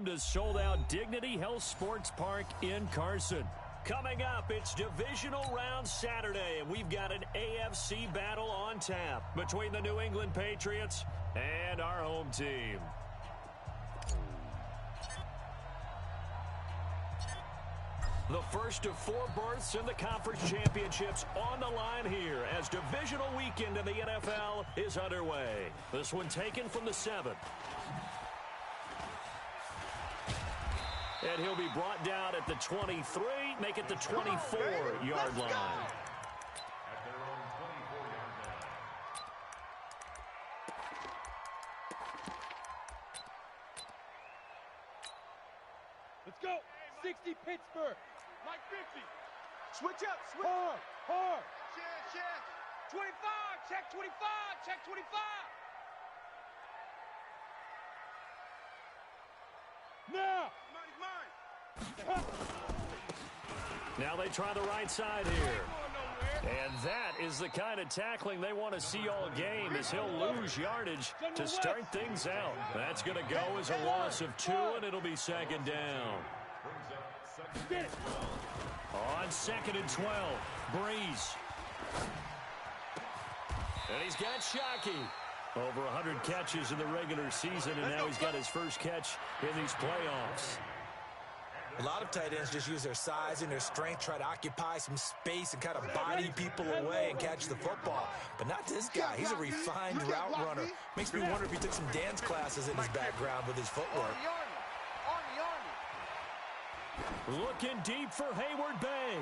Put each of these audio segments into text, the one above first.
Welcome to Sold Out Dignity Health Sports Park in Carson. Coming up, it's Divisional Round Saturday, and we've got an AFC battle on tap between the New England Patriots and our home team. The first of 4 berths in the conference championships on the line here as divisional weekend in the NFL is underway. This one taken from the 7th. And he'll be brought down at the 23, make it the 24-yard line. Let's go. 60 Pittsburgh. Like 50. Switch up. Switch. Hard. Check. 25. Check 25. Check 25. Now. Mine. Now they try the right side here. And that is the kind of tackling they want to see all game as he'll lose yardage to start things out. That's going to go as a loss of 2, and it'll be second down. On 2nd and 12, Breeze. And he's got Shockey. Over 100 catches in the regular season, and now he's got his first catch in these playoffs. A lot of tight ends just use their size and their strength, try to occupy some space and kind of body people away and catch the football. But not this guy. He's a refined route runner. Makes me wonder if he took some dance classes in his background with his footwork. Looking deep for Hayward Bay.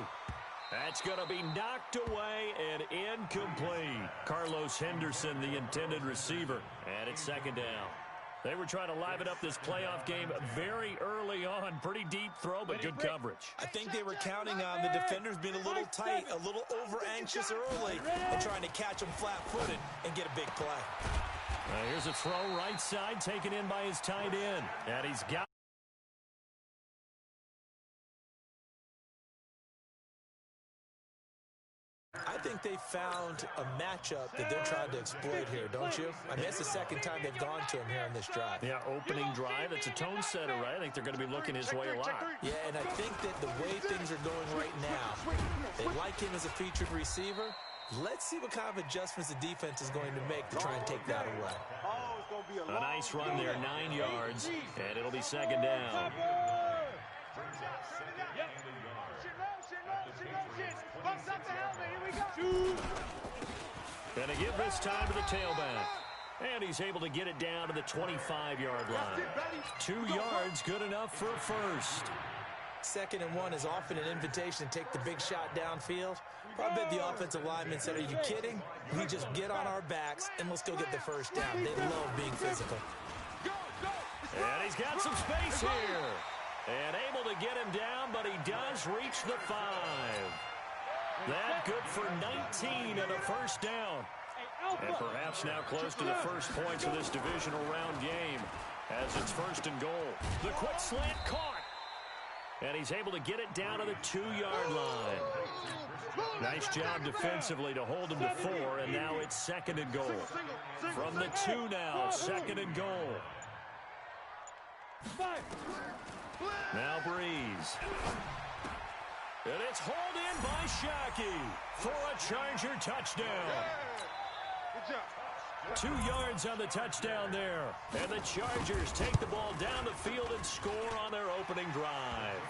That's going to be knocked away and incomplete. Carlos Henderson, the intended receiver. And it's second down. They were trying to liven up this playoff game very early on. Pretty deep throw, but good coverage. I think they were counting on the defenders being a little tight, a little over-anxious early, and trying to catch them flat-footed and get a big play. Here's a throw right side taken in by his tight end. And he's got I think they found a matchup that they're trying to exploit here, don't you? I mean, it's the second time they've gone to him here on this drive. Yeah, opening drive. It's a tone setter, right? I think they're going to be looking his way a lot. Yeah, and I think that the way things are going right now, they like him as a featured receiver. Let's see what kind of adjustments the defense is going to make to try and take that away. A nice run there, 9 yards, and it'll be second down. Gonna give this time to the tailback. And he's able to get it down to the 25-yard line. 2 yards, good enough for a first. 2nd and 1 is often an invitation to take the big shot downfield. I bet the offensive lineman said, are you kidding? We just get on our backs and let's go get the first down. They love being physical. And he's got some space here. And able to get him down, but he does reach the 5. That good for 19 and a first down. And perhaps now close to the first points of this divisional round game as it's 1st and goal. The quick slant caught. And he's able to get it down to the 2-yard line. Nice job defensively to hold him to 4, and now it's 2nd and goal. From the 2 now, 2nd and goal. Now Breeze. And it's hauled in by Shockey for a Charger touchdown. 2 yards on the touchdown there. And the Chargers take the ball down the field and score on their opening drive.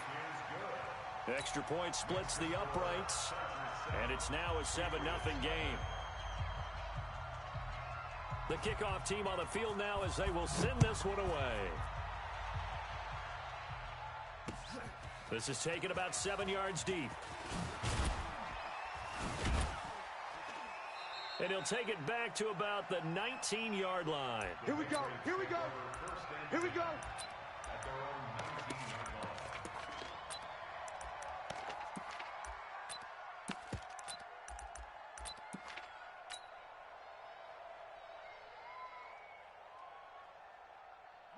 Extra point splits the uprights. And it's now a 7-0 game. The kickoff team on the field now as they will send this one away. This is taken about 7 yards deep. And he'll take it back to about the 19-yard line. Here we go. Here we go. Here we go.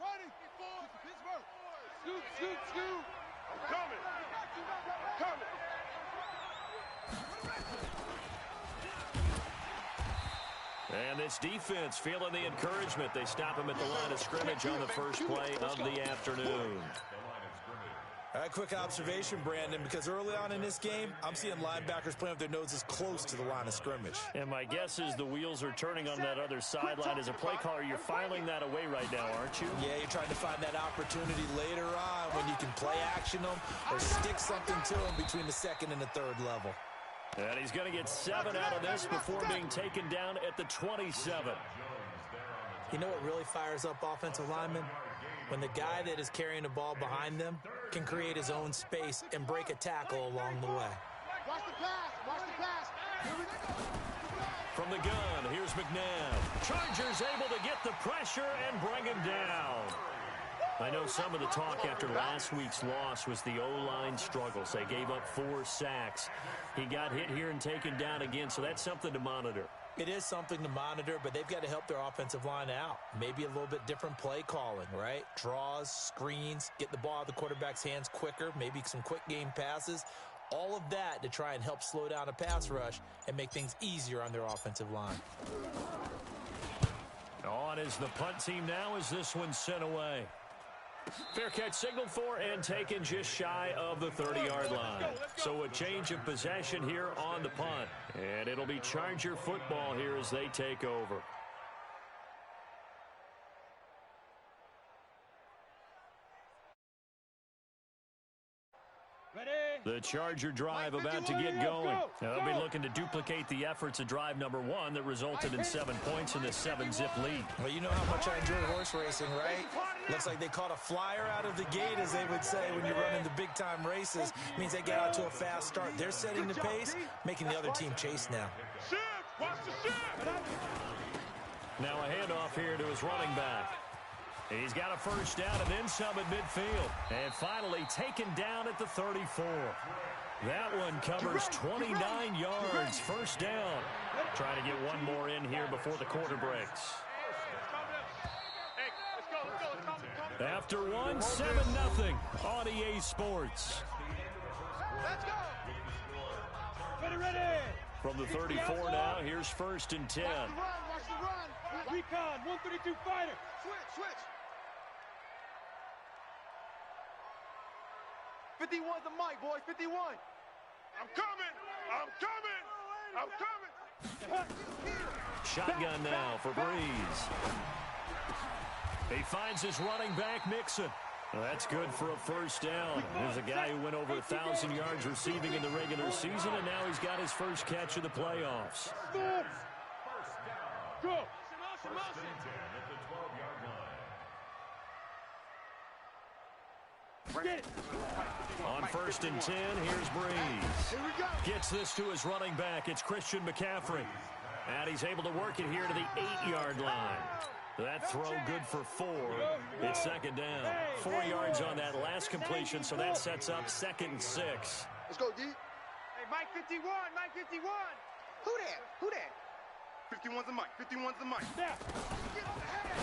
Ready. Pittsburgh. Scoot, scoot, scoot. Coming. Coming. And this defense feeling the encouragement. They stop him at the line of scrimmage on the first play of the afternoon. All right, quick observation, Brandon, because early on in this game, I'm seeing linebackers playing with their noses close to the line of scrimmage. And my guess is the wheels are turning on that other sideline. As a play caller, you're filing that away right now, aren't you? Yeah, you're trying to find that opportunity later on when you can play action them or stick something to them between the second and the third level. And he's going to get 7 out of this before being taken down at the 27. You know what really fires up offensive linemen? When the guy that is carrying the ball behind them can create his own space and break a tackle along the way. Watch the pass. Watch the pass. Here we go. From the gun, here's McNabb. Chargers able to get the pressure and bring him down. I know some of the talk after last week's loss was the O-line struggles. They gave up 4 sacks. He got hit here and taken down again, so that's something to monitor. It is something to monitor, but they've got to help their offensive line out. Maybe a little bit different play calling, right? Draws, screens, get the ball out of the quarterback's hands quicker, maybe some quick game passes. All of that to try and help slow down a pass rush and make things easier on their offensive line. On is the punt team now as this one's sent away. Fair catch signaled for and taken just shy of the 30-yard line. So a change of possession here on the punt. And it'll be Charger football here as they take over. The Charger drive about to get going. They'll be looking to duplicate the efforts of drive number 1 that resulted in 7 points in the 7-zip lead. Well, you know how much I enjoy horse racing, right? Looks like they caught a flyer out of the gate, as they would say, when you're running the big-time races. It means they get out to a fast start. They're setting the pace, making the other team chase now. Now a handoff here to his running back. He's got a first down and then some at midfield. And finally taken down at the 34. That one covers 29 yards. First down. Trying to get one more in here before the quarter breaks. After one, 7-0 on EA Sports. Let's go. Ready. From the 34 now, here's 1st and 10. Watch the run. Recon, 132 fighter. Switch. 51's the mic, boys. 51. I'm coming. Shotgun now for Breeze. He finds his running back, Mixon. Well, that's good for a first down. There's a guy who went over 1,000 yards receiving in the regular season, and now he's got his first catch of the playoffs. Go. On 1st and 10, here's Breeze. Gets this to his running back. It's Christian McCaffrey. And he's able to work it here to the 8-yard line. That throw good for 4. It's 2nd down. 4 yards on that last completion, so that sets up 2nd and 6. Let's go, D. Hey, Mike 51. Who that? 51's the mic.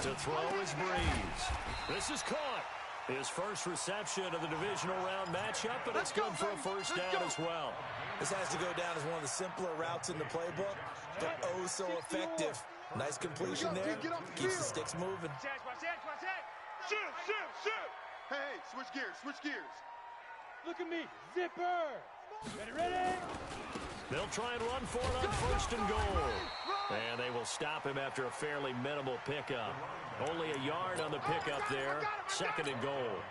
To throw is Breeze. This is caught. His first reception of the divisional round matchup, but it's good for a first down as well. This has to go down as one of the simpler routes in the playbook, but oh so effective. Nice completion there. Keeps the sticks moving. Shoot. Hey, switch gears. Look at me. Zipper. Ready. They'll try and run for it on 1st and goal. And they will stop him after a fairly minimal pickup. Only a yard on the pickup there. 2nd and goal.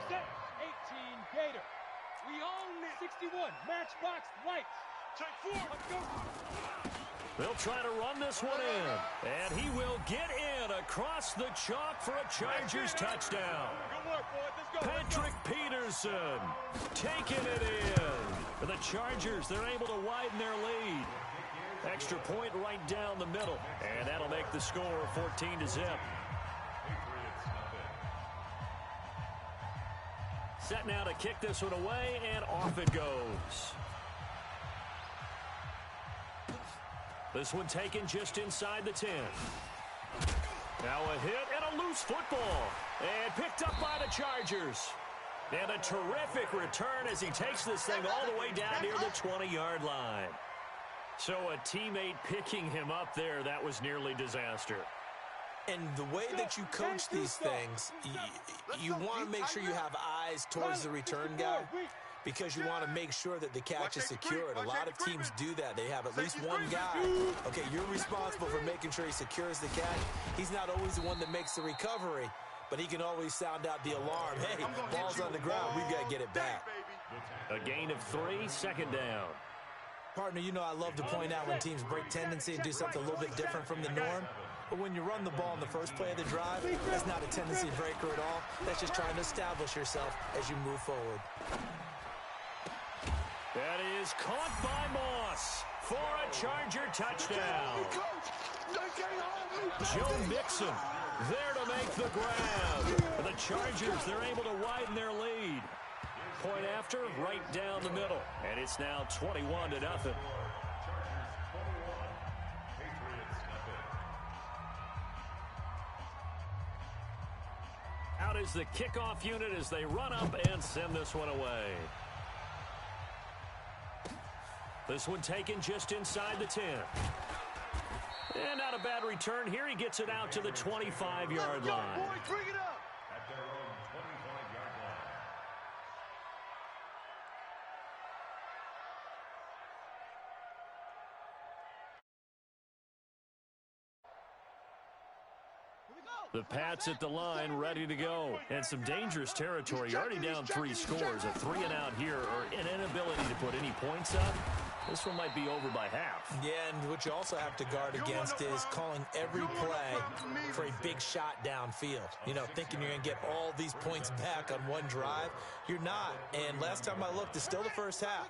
Set 18 Gator. We own 61. Matchbox lights. Take 4. Let's go. They'll try to run this one in. And he will get in across the chalk for a Chargers touchdown. Good work, boys. Let's go. Patrick Peterson taking it in. For the Chargers, they're able to widen their lead. Extra point right down the middle. And that'll make the score 14-0. Set now to kick this one away, and off it goes. This one taken just inside the 10. Now a hit and a loose football. And picked up by the Chargers. And a terrific return as he takes this thing all the way down near the 20-yard line. So a teammate picking him up there, that was nearly disaster. And the way that you coach these things, you want to make sure you have eyes towards the return guy because you want to make sure that the catch is secured. A lot of teams do that. They have at least one guy. Okay, you're responsible for making sure he secures the catch. He's not always the one that makes the recovery, but he can always sound out the alarm. Hey, ball's on the ground. We've got to get it back. A gain of 3, second down. Partner, you know I love to point out when teams break tendency and do something a little bit different from the norm. But when you run the ball in the first play of the drive, that's not a tendency breaker at all. That's just trying to establish yourself as you move forward. That is caught by Moss for a Charger touchdown. Joe Mixon there to make the grab. The Chargers, they're able to widen their lead. Point after, right down the middle. And it's now 21-0. Out is the kickoff unit as they run up and send this one away. This one taken just inside the 10. And not a bad return here. He gets it out to the 25-yard line. Bring it up. The Pats at the line, ready to go. And some dangerous territory. You're already down 3 scores. A 3-and-out here, or an inability to put any points up. This one might be over by half. Yeah, and what you also have to guard against is calling every play for a big shot downfield. You know, thinking you're going to get all these points back on one drive. You're not. And last time I looked, it's still the first half.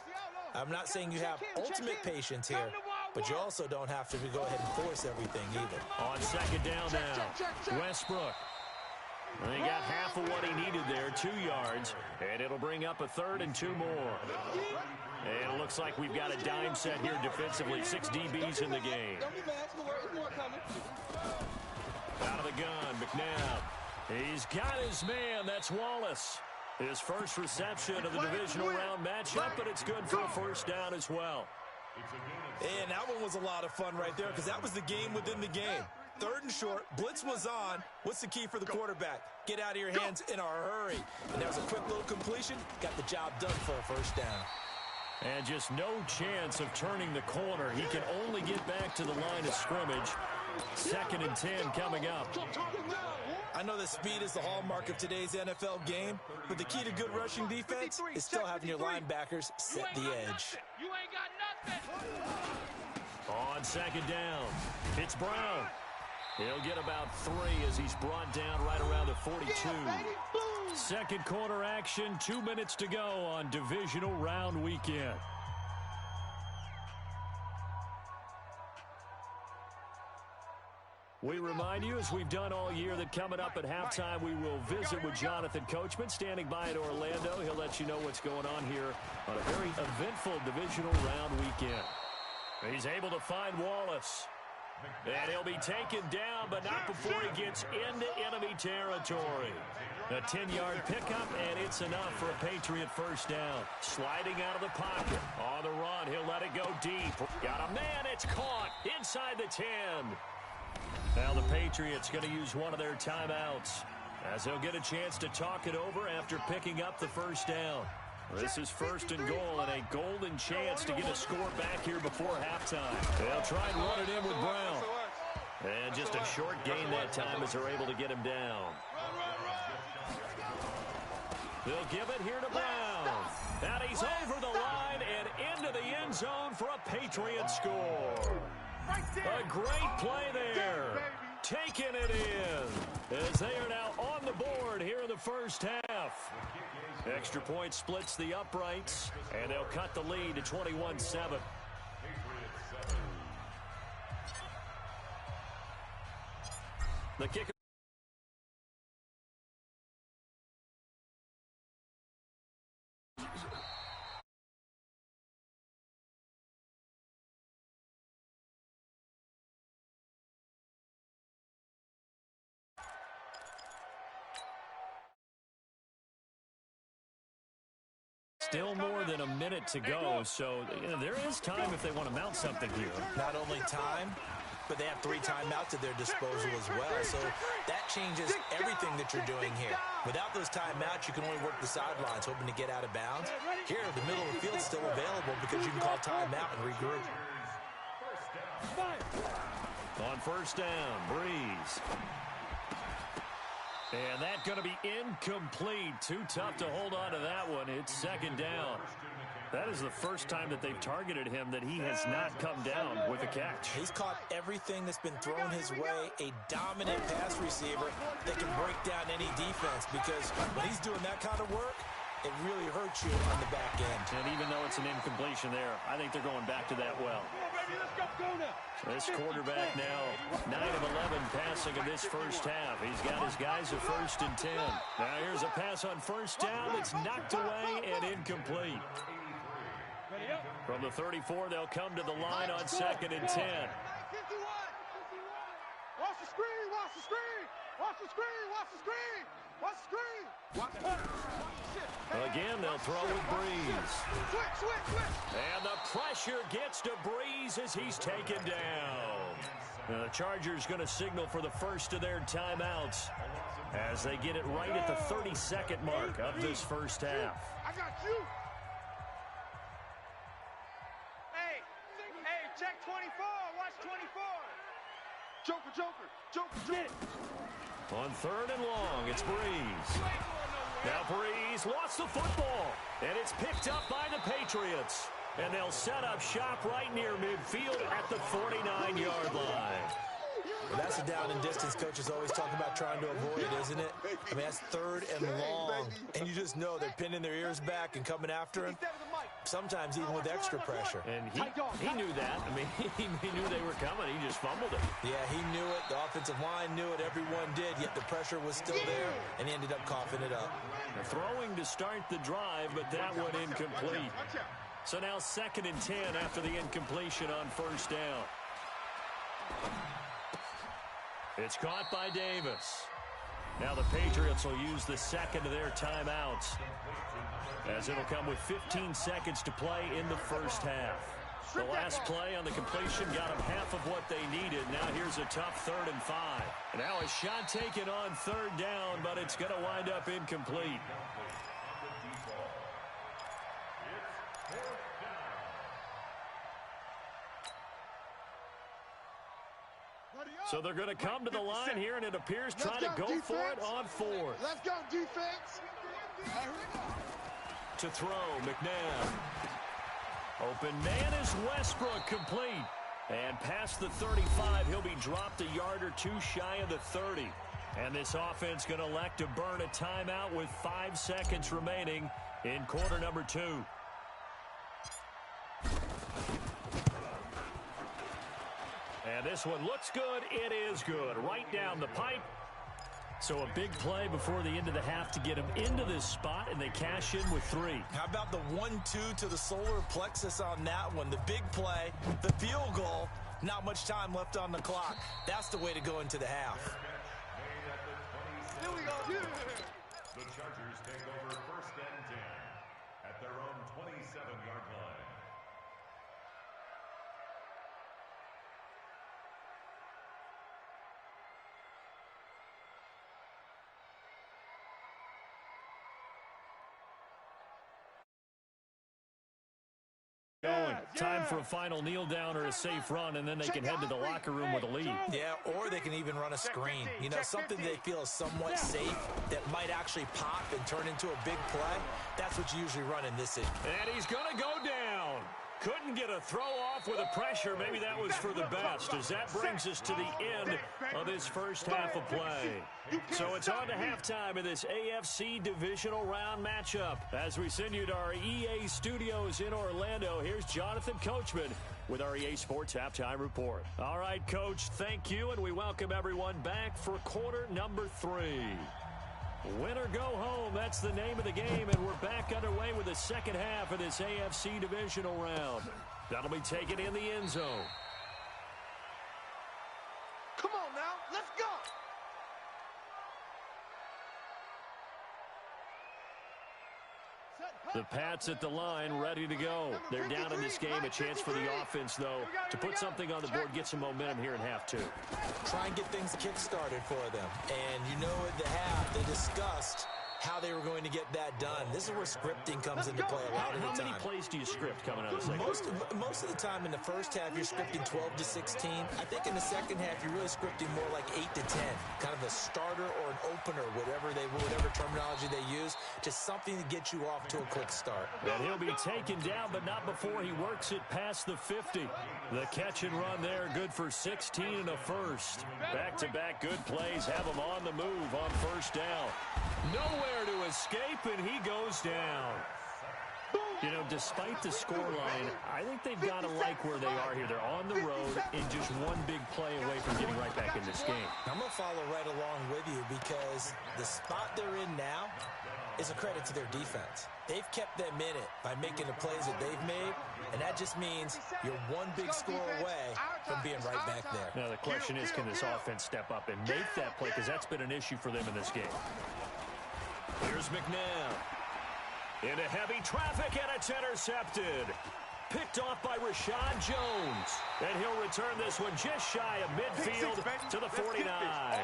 I'm not saying you have ultimate patience here, but you also don't have to go ahead and force everything either. On second down now, Westbrook. He got half of what he needed there, 2 yards, and it'll bring up a 3rd and 2 more. And it looks like we've got a dime set here defensively, 6 DBs in the game. Out of the gun, McNabb. He's got his man, that's Wallace. His first reception of the divisional round matchup, but it's good for a first down as well. And that one was a lot of fun right there because that was the game within the game. 3rd and short, blitz was on. What's the key for the quarterback? Get out of your hands in a hurry. And there was a quick little completion, got the job done for a first down. And just no chance of turning the corner. He can only get back to the line of scrimmage. 2nd and 10 coming up. I know that speed is the hallmark of today's NFL game, but the key to good rushing defense is still having your linebackers set the edge. You ain't got nothing. On second down, it's Brown. He'll get about 3 as he's brought down right around the 42. Second quarter action, 2 minutes to go on divisional round weekend. We remind you, as we've done all year, that coming up at halftime, we will visit with Jonathan Coachman, standing by in Orlando. He'll let you know what's going on here on a very eventful divisional round weekend. He's able to find Wallace. And he'll be taken down, but not before he gets into enemy territory. A 10-yard pickup, and it's enough for a Patriot first down. Sliding out of the pocket. On the run, he'll let it go deep. Got a man, it's caught inside the 10. Now the Patriots going to use one of their timeouts as they'll get a chance to talk it over after picking up the first down. This is 1st and goal and a golden chance to get a score back here before halftime. They'll try and run it in with Brown. And just a short gain that time as they're able to get him down. They'll give it here to Brown. And he's over the line and into the end zone for a Patriot score. A great play there. Taking it in as they are now on the board here in the first half. Extra point splits the uprights, and they'll cut the lead to 21-7. The kicker. Still more than a minute to go, so there is time if they want to mount something here. Not only time, but they have 3 timeouts at their disposal as well. So that changes everything that you're doing here. Without those timeouts, you can only work the sidelines, hoping to get out of bounds. Here, the middle of the field's still available because you can call timeout and regroup. On first down, Breeze. And that's going to be incomplete. Too tough to hold on to that one. It's second down. That is the first time that they've targeted him that he has not come down with a catch. He's caught everything that's been thrown his way. A dominant pass receiver that can break down any defense, because when he's doing that kind of work, it really hurts you on the back end. And even though it's an incompletion there, I think they're going back to that well. This quarterback now, 9 of 11 passing in this first half. He's got his guys at 1st and 10. Now here's a pass on first down that's knocked away and incomplete. From the 34, they'll come to the line on 2nd and 10. Watch the screen, watch the screen, watch the screen, watch the screen, watch the screen. Again, they'll throw with Breeze. And the pressure gets to Breeze as he's taken down. The Chargers going to signal for the first of their timeouts as they get it right at the 32nd mark of this first half. I got you. Hey, check 24. Watch 24. Joker. On 3rd and long, it's Breeze. Now Breeze lost the football, and it's picked up by the Patriots. And they'll set up shop right near midfield at the 49-yard line. Well, that's a down and distance coaches always talk about trying to avoid, isn't it? I mean, that's 3rd and long, and you just know they're pinning their ears back and coming after him, sometimes even with extra pressure. And he knew that. I mean, he knew they were coming. He just fumbled it. Yeah, he knew it. The offensive line knew it. Everyone did, yet the pressure was still there, and he ended up coughing it up. Throwing to start the drive, but that one incomplete. So now 2nd and 10 after the incompletion on first down. It's caught by Davis. Now the Patriots will use the second of their timeouts, as it'll come with 15 seconds to play in the first half. The last play on the completion got them half of what they needed. Now here's a tough 3rd and 5. And now a shot taken on 3rd down, but it's going to wind up incomplete. So they're going to come to the line here, and it appears trying to go for it on 4th. Let's go, defense. To throw, McNabb. Open man is Westbrook, complete. And past the 35, he'll be dropped a yard or two shy of the 30. And this offense going to elect to burn a timeout with 5 seconds remaining in quarter number 2. And this one looks good. It is good. Right down the pipe. So a big play before the end of the half to get them into this spot, and they cash in with 3. How about the 1-2 to the solar plexus on that one? The big play, the field goal, not much time left on the clock. That's the way to go into the half. Here we go. The Chargers take over 1st and 10 at their own 27-yard line. Time for a final kneel down or a safe run, and then they can head to the locker room with a lead. Yeah, or they can even run a screen. You know, something they feel is somewhat safe that might actually pop and turn into a big play. That's what you usually run in this situation. And he's going to go down. Couldn't get a throw off with a pressure. Maybe that was for the best, as that brings us to the end of this first half of play. So it's on to halftime of this AFC divisional round matchup. As we send you to our EA studios in Orlando, here's Jonathan Coachman with our EA Sports Halftime Report. All right, Coach, thank you, and we welcome everyone back for quarter number 3. Win or go home, that's the name of the game, and we're back underway with the second half of this AFC divisional round. That'll be taken in the end zone. Come on now, let's go. The Pats at the line, ready to go. They're down in this game. A chance for the offense, though, to put something on the board, get some momentum here in half two. Try and get things kick-started for them. And you know at the half, they discussed how they were going to get that done. This is where scripting comes into play a lot of the time. How many plays do you script coming out of the second? Most of the time in the first half, you're scripting 12 to 16. I think in the second half, you're really scripting more like 8 to 10. Kind of a starter or an opener, whatever terminology they use. Just something to get you off to a quick start. And he'll be taken down, but not before he works it past the 50. The catch and run there, good for 16 and a first. Back-to-back good plays have him on the move on first down. Nowhere to escape, and he goes down. You know, despite the scoreline, I think they've got to like where they are here. They're on the road and just one big play away from getting right back in this game. I'm going to follow right along with you because the spot they're in now is a credit to their defense. They've kept them in it by making the plays that they've made, and that just means you're one big score away from being right back there. Now, the question is, can this offense step up and make that play? Because that's been an issue for them in this game. Here's McNabb. Into heavy traffic, and it's intercepted. Picked off by Rashad Jones. And he'll return this one just shy of midfield to the 49.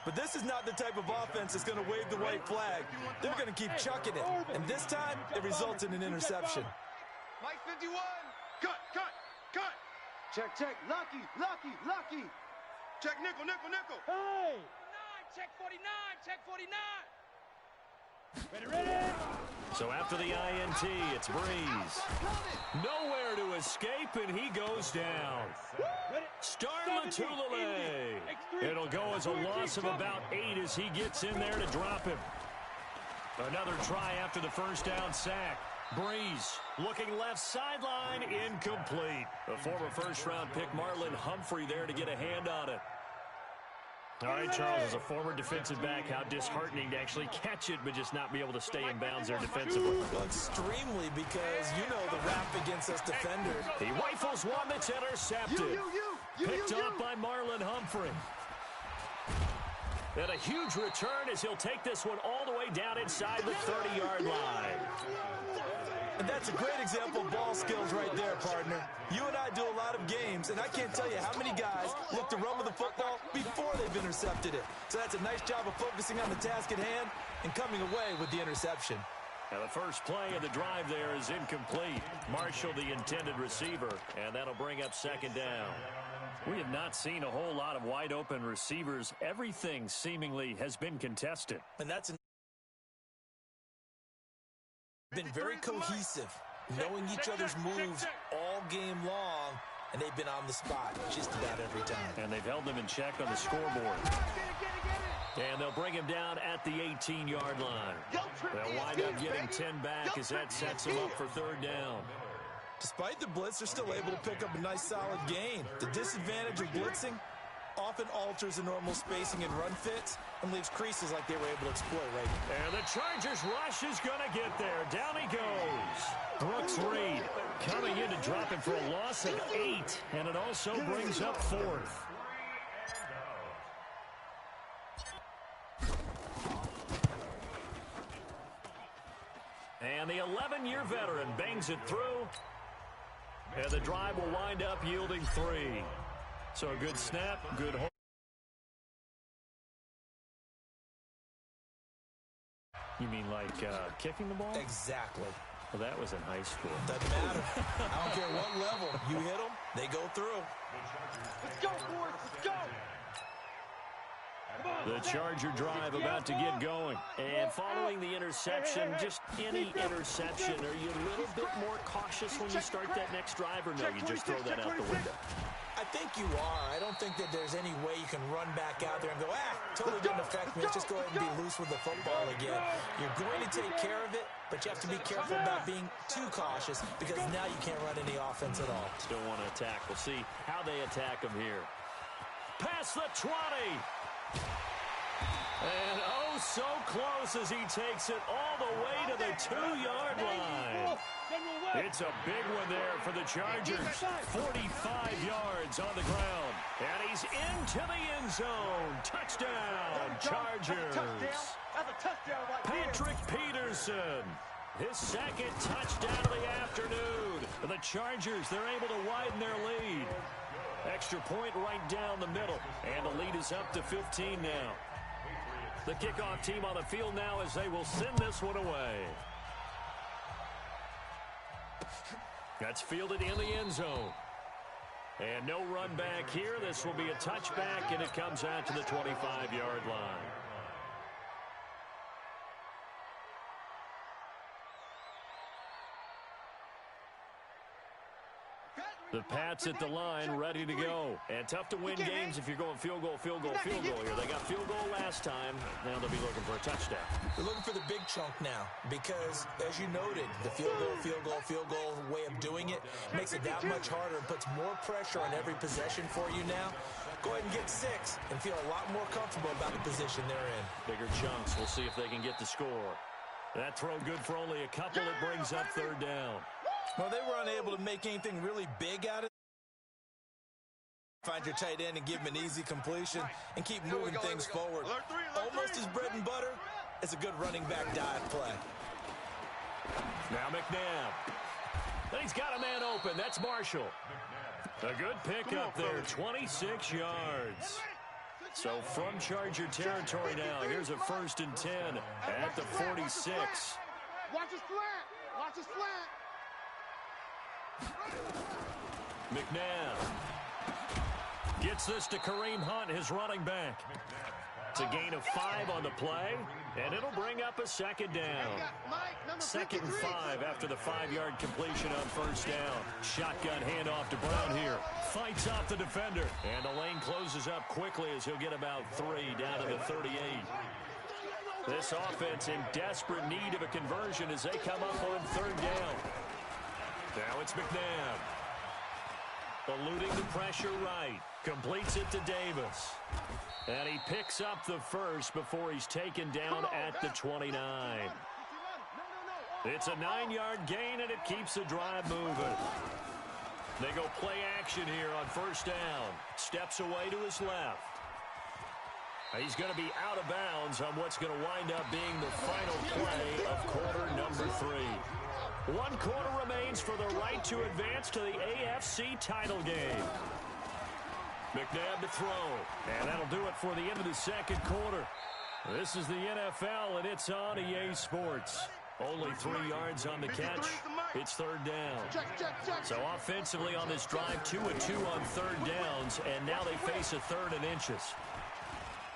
But this is not the type of offense that's going to wave the white flag. They're going to keep chucking it. And this time, it results in an interception. Mike 51. Cut. Check. Lucky. Check, nickel. Hey. 49. Check 49. Ready. So after the INT, it's Breeze. Nowhere to escape, and he goes down. Starlatulele. It'll go as a loss of about 8 as he gets in there to drop him. Another try after the first down sack. Breeze looking left sideline, incomplete. The former first-round pick Marlon Humphrey there to get a hand on it. All right, Charles, as a former defensive back, how disheartening to actually catch it but just not be able to stay in bounds there defensively. Well, extremely, because you know the rap against us defenders. He rifles one that's intercepted. Picked off by Marlon Humphrey. And a huge return as he'll take this one all the way down inside the 30-yard line. And that's a great example of ball skills right there, partner. You and I do a lot of games, and I can't tell you how many guys look to run with the football before they've intercepted it. So that's a nice job of focusing on the task at hand and coming away with the interception. Now the first play of the drive there is incomplete. Marshall, the intended receiver, and that'll bring up second down. We have not seen a whole lot of wide-open receivers. Everything seemingly has been contested. And that's been very cohesive, knowing each other's moves all game long, and they've been on the spot just about every time. And they've held them in check on the scoreboard. And they'll bring him down at the 18-yard line. They'll wind up getting 10 back as that sets them up for third down. Despite the blitz, they're still able to pick up a nice solid gain. The disadvantage of blitzing often alters the normal spacing and run fits and leaves creases like they were able to exploit right now. And the Chargers rush is going to get there. Down he goes. Brooks Reed coming in to drop him for a loss of 8, and it also brings up fourth. And the 11-year veteran bangs it through, and the drive will wind up yielding 3. So a good snap, good hold. You mean like kicking the ball? Exactly. Well, that was in high school. Doesn't matter. I don't care what level. You hit them, they go through. Let's go, boys. Let's go. The Charger drive about to get going. And following the interception, just any interception, are you a little bit more cautious when you start that next drive, or no, you just throw that out the window? I think you are. I don't think that there's any way you can run back out there and go, totally didn't affect me. Let's just go ahead and be loose with the football again. You're going to take care of it, but you have to be careful about being too cautious because now you can't run any offense at all. Still want to attack. We'll see how they attack him here. Past the 20. And oh, so close as he takes it all the way to the 2-yard line. It's a big one there for the Chargers. 45 yards on the ground. And he's into the end zone. Touchdown, Chargers. That's a touchdown right there. Patrick Peterson. His second touchdown of the afternoon. The Chargers, they're able to widen their lead. Extra point right down the middle. And the lead is up to 15 now. The kickoff team on the field now as they will send this one away. That's fielded in the end zone. And no run back here. This will be a touchback, and it comes out to the 25-yard line. The Pats at the line, ready to go. And tough to win games if you're going field goal, field goal, field goal here. They got field goal last time. Now they'll be looking for a touchdown. They're looking for the big chunk now because, as you noted, the field goal way of doing it makes it that much harder and puts more pressure on every possession for you now. Go ahead and get 6 and feel a lot more comfortable about the position they're in. Bigger chunks. We'll see if they can get the score. That throw good for only a couple. It brings up third down. Well, they were unable to make anything really big out of it. Find your tight end and give him an easy completion and keep moving things forward. Almost his bread and butter. It's a good running back dive play. Now McNabb. And he's got a man open. That's Marshall. A good pick up there, 26 yards. So from Charger territory now, here's a 1st and 10 at the 46. Watch his flat. Watch his flat. McNabb gets this to Kareem Hunt, his running back. It's a gain of 5 on the play, and it'll bring up a second down. 2nd and 5 after the 5-yard completion on 1st down. Shotgun handoff to Brown here. Fights off the defender, and the lane closes up quickly as he'll get about 3 down to the 38. This offense in desperate need of a conversion as they come up on 3rd down. Now it's McNabb. Eluding the pressure right. Completes it to Davis. And he picks up the first before he's taken down at the 29. It's a 9-yard gain, and it keeps the drive moving. They go play action here on 1st down. Steps away to his left. He's going to be out of bounds on what's going to wind up being the final play of quarter number 3. 1 quarter remains for the right to advance to the AFC title game. McNabb to throw, and that'll do it for the end of the 2nd quarter. This is the NFL, and it's on EA Sports. Only 3 yards on the catch. It's 3rd down. So offensively on this drive, 2 of 2 on 3rd downs, and now they face a 3rd and inches.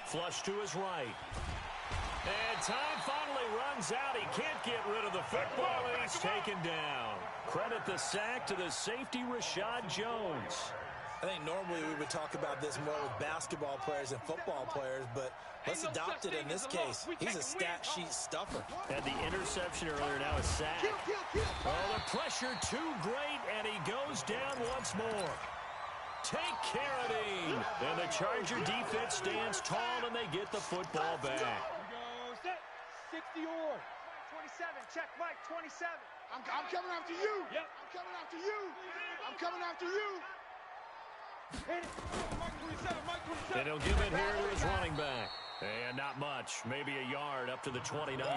Flush to his right. And time finally runs out. He can't get rid of the football, and he's taken down. Credit the sack to the safety, Rashad Jones. I think normally we would talk about this more with basketball players and football players, but let's adopt it in this case. He's a stat sheet stuffer. Had the interception earlier, now a sack. Oh, the pressure too great, and he goes down once more. Take care of him. And the Charger defense stands tall, and they get the football back. 60 or 27. Check Mike, 27. I'm coming after you. Yep. I'm coming after you. I'm coming after you. Hit it. Mike 27. Mike 27. And he'll give it here to his running back. And not much. Maybe a yard up to the 29.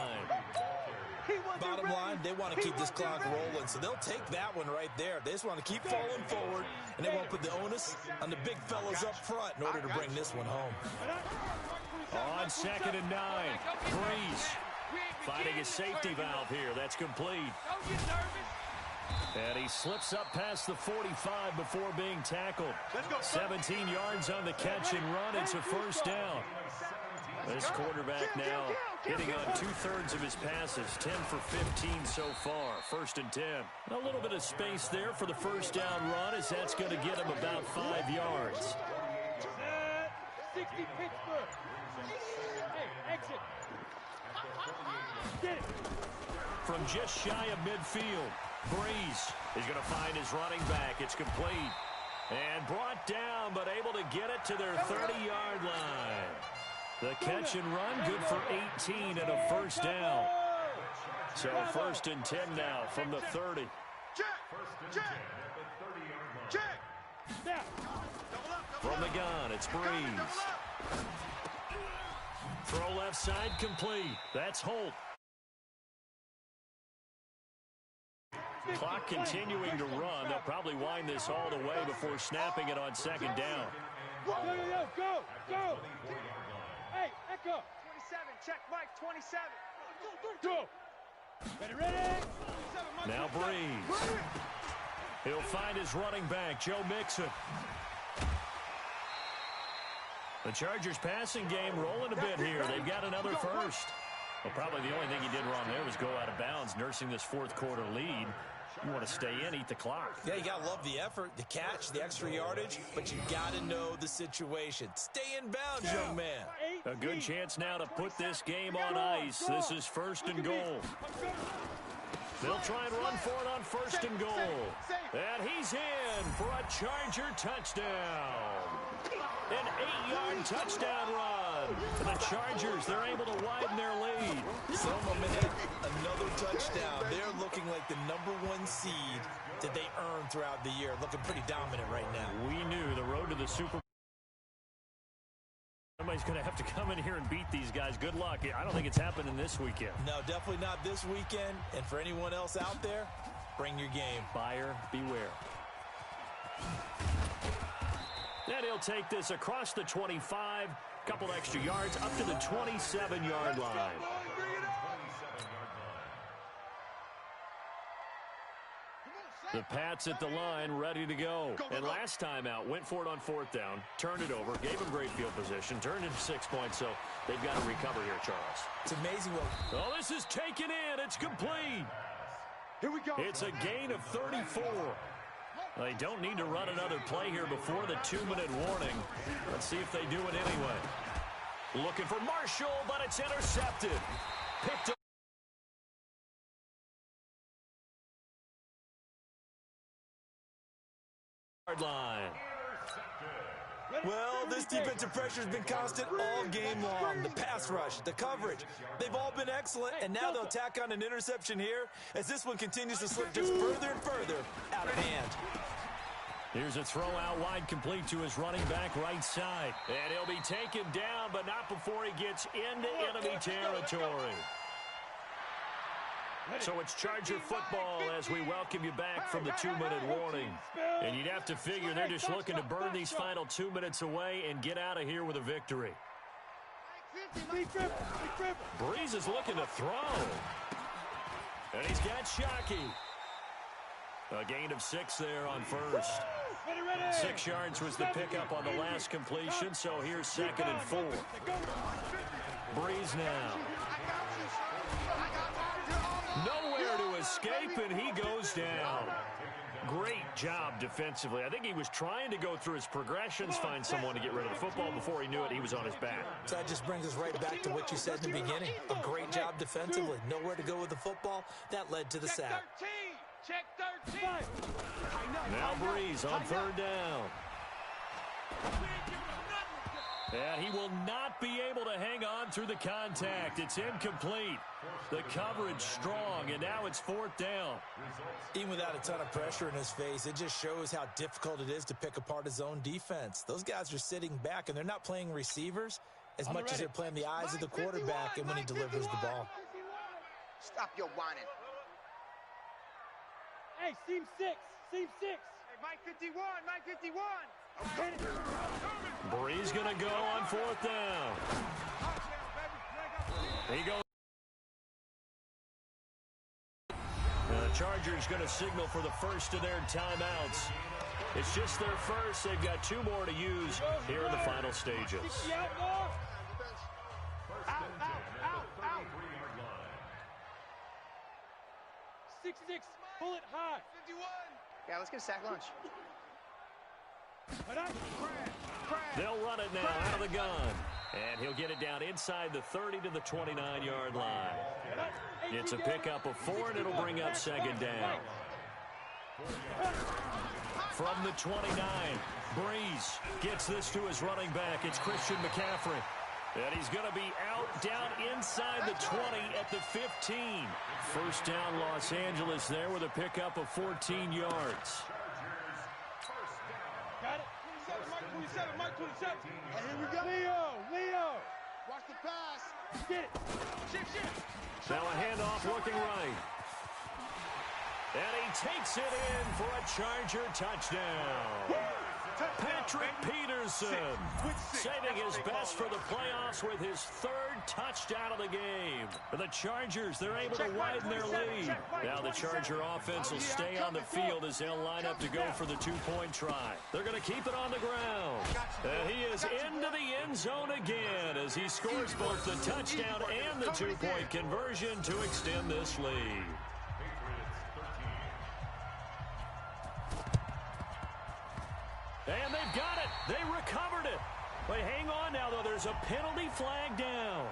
Bottom line, they want to keep this clock rolling, so they'll take that one right there. They just want to keep falling forward, and they won't put the onus on the big fellas up front in order to bring this one home. On 2nd and 9, Breeze finding his safety valve here. That's complete. Don't get nervous. And he slips up past the 45 before being tackled. 17 yards on the catch and run. It's a 1st down. This quarterback now hitting on 2/3 of his passes, 10 for 15 so far. 1st and 10. A little bit of space there for the 1st down run, as that's going to get him about 5 yards. 60 Pittsburgh. Hey, exit. Get it. From just shy of midfield, Breeze is going to find his running back. It's complete. And brought down, but able to get it to their 30-yard line. The catch and run, good for 18 and a 1st down. So 1st and 10 now from the 30. Check. Check. Check. Now. Double up. From the gun, it's Breeze. Throw left side complete. That's Holt. Clock continuing to run. They'll probably wind this all the way before snapping it on second down. Go! Hey, Echo. 27, check Mike, 27. Go! Ready? Now Breeze. He'll find his running back, Joe Mixon. The Chargers passing game rolling a bit here. They've got another first. Well, probably the only thing he did wrong there was go out of bounds, nursing this fourth quarter lead. You want to stay in, eat the clock. Yeah, you got to love the effort, the catch, the extra yardage, but you got to know the situation. Stay in bounds, young man. A good chance now to put this game on ice. This is first and goal. They'll try and run for it on first and goal. And he's in for a Charger touchdown. An 8-yard touchdown run. For the Chargers, they're able to widen their lead. So, my man, another touchdown. They're looking like the #1 seed that they earned throughout the year. Looking pretty dominant right now. We knew the road to the Super Bowl. Somebody's going to have to come in here and beat these guys. Good luck. I don't think it's happening this weekend. No, definitely not this weekend. And for anyone else out there, bring your game. Buyer beware. And he'll take this across the 25. Couple extra yards up to the 27-yard line. The Pats at the line, ready to go. And last time out, went for it on fourth down, turned it over, gave them great field position, turned it 6 points, so they've got to recover here, Charles. It's amazing what... Oh, this is taken in. It's complete. Here we go. It's a gain of 34. They don't need to run another play here before the 2-minute warning. Let's see if they do it anyway. Looking for Marshall, but it's intercepted. Picked up. Line. Well, this defensive pressure has been constant all game long. The pass rush, the coverage, they've all been excellent, and now they'll tack on an interception here as this one continues to slip just further and further out of hand. Here's a throw out wide complete to his running back right side. And he'll be taken down, but not before he gets into enemy territory. So it's Charger football as we welcome you back from the 2-minute warning. And you'd have to figure they're just looking to burn these final 2 minutes away and get out of here with a victory. Breeze is looking to throw. And he's got Shockey. A gain of 6 there on first. 6 yards was the pickup on the last completion, so here's 2nd and 4. Breeze now. Nowhere to escape, and he goes down. Great job defensively. I think he was trying to go through his progressions, find someone to get rid of the football. Before he knew it, he was on his back. So that just brings us right back to what you said in the beginning. A great job defensively. Nowhere to go with the football. That led to the sack. Check 13. Now Breeze on 3rd down. And he will not be able to hang on through the contact. It's incomplete. The coverage strong, and now it's 4th down. Even without a ton of pressure in his face, it just shows how difficult it is to pick apart his own defense. Those guys are sitting back, and they're not playing receivers as much as they're playing the eyes of the quarterback and when he delivers the ball. Stop your whining. Hey, seam 6. Hey, Mike 51, Mike 51. Breeze going to go on 4th down. He goes. The Chargers going to signal for the first of their timeouts. It's just their first. They've got 2 more to use here in the final stages. Out. 6-6, pull it high. 51. Yeah, let's get a sack lunch. They'll run it now out of the gun. And he'll get it down inside the 30 to the 29-yard line. It's a pickup of 4, and it'll bring up 2nd down. From the 29, Breeze gets this to his running back. It's Christian McCaffrey. And he's going to be out down inside the 20 at the 15. First down, Los Angeles there with a pickup of 14 yards. 27, Mike 27. And here we go. Leo. Watch the pass. Get it. Shift. Now a handoff looking right. And he takes it in for a Charger touchdown. Patrick Peterson saving his best for the playoffs with his third touchdown of the game. For the Chargers, they're able to widen their lead. Now the Charger offense will stay on the field as they'll line up to go for the two-point try. They're going to keep it on the ground. And he is into the end zone again as he scores both the touchdown and the two-point conversion to extend this lead. And they've got it. They recovered it. But hang on now, though. There's a penalty flag down.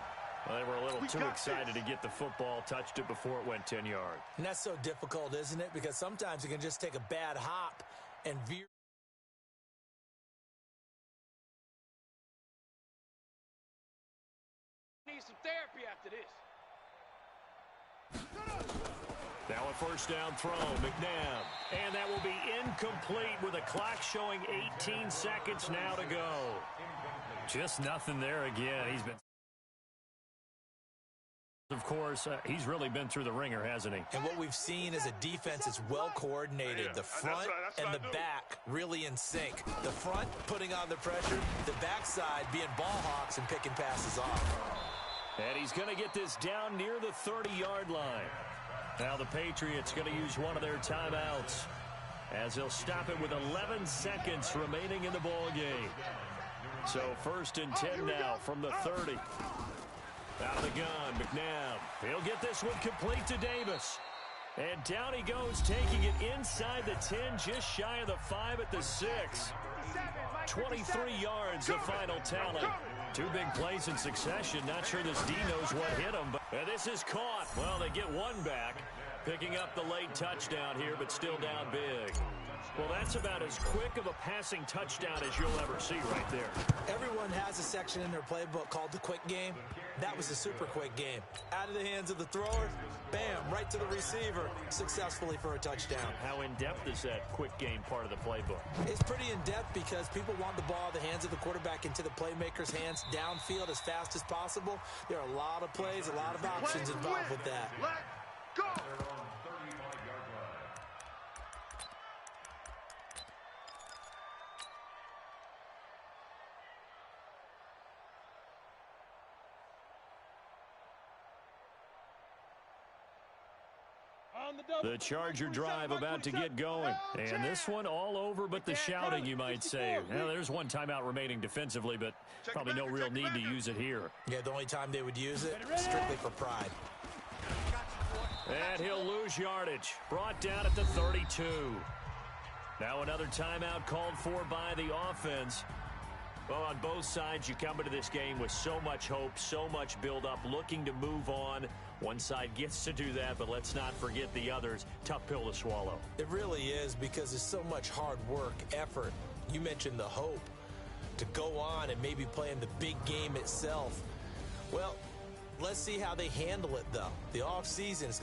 Well, they were a little too excited to get the football, touched it before it went 10 yards. And that's so difficult, isn't it? Because sometimes you can just take a bad hop and veer. Need some therapy after this. Now a first down throw, McNabb. And that will be incomplete with a clock showing 18 seconds now to go. Just nothing there again. He's been... Of course, he's really been through the ringer, hasn't he? And what we've seen is a defense that's well coordinated. The front and the back really in sync. The front putting on the pressure, the backside being ball hawks and picking passes off. And he's going to get this down near the 30-yard line. Now the Patriots going to use one of their timeouts as they'll stop it with 11 seconds remaining in the ball game. So 1st and 10 now from the 30. Out of the gun, McNabb. He'll get this one complete to Davis. And down he goes, taking it inside the 10, just shy of the 5 at the 6. 23 yards the final tally. Two big plays in succession. Not sure this D knows what hit him, but this is caught. Well, they get one back, picking up the late touchdown here, but still down big. Well, that's about as quick of a passing touchdown as you'll ever see right there. Everyone has a section in their playbook called the quick game. That was a super quick game. Out of the hands of the thrower, bam, right to the receiver, successfully for a touchdown. How in-depth is that quick game part of the playbook? It's pretty in-depth because people want the ball out of the hands of the quarterback into the playmaker's hands downfield as fast as possible. There are a lot of plays, a lot of options involved with that. Let go. The Charger drive about to get going. And this one all over but the shouting, you might say. Now, there's one timeout remaining defensively, but probably no real need to use it here. Yeah, the only time they would use it, strictly for pride. And he'll lose yardage. Brought down at the 32. Now another timeout called for by the offense. Well, on both sides, you come into this game with so much hope, so much build-up, looking to move on. One side gets to do that, but let's not forget the others. Tough pill to swallow. It really is because there's so much hard work, effort. You mentioned the hope to go on and maybe play in the big game itself. Well, let's see how they handle it, though. The offseason is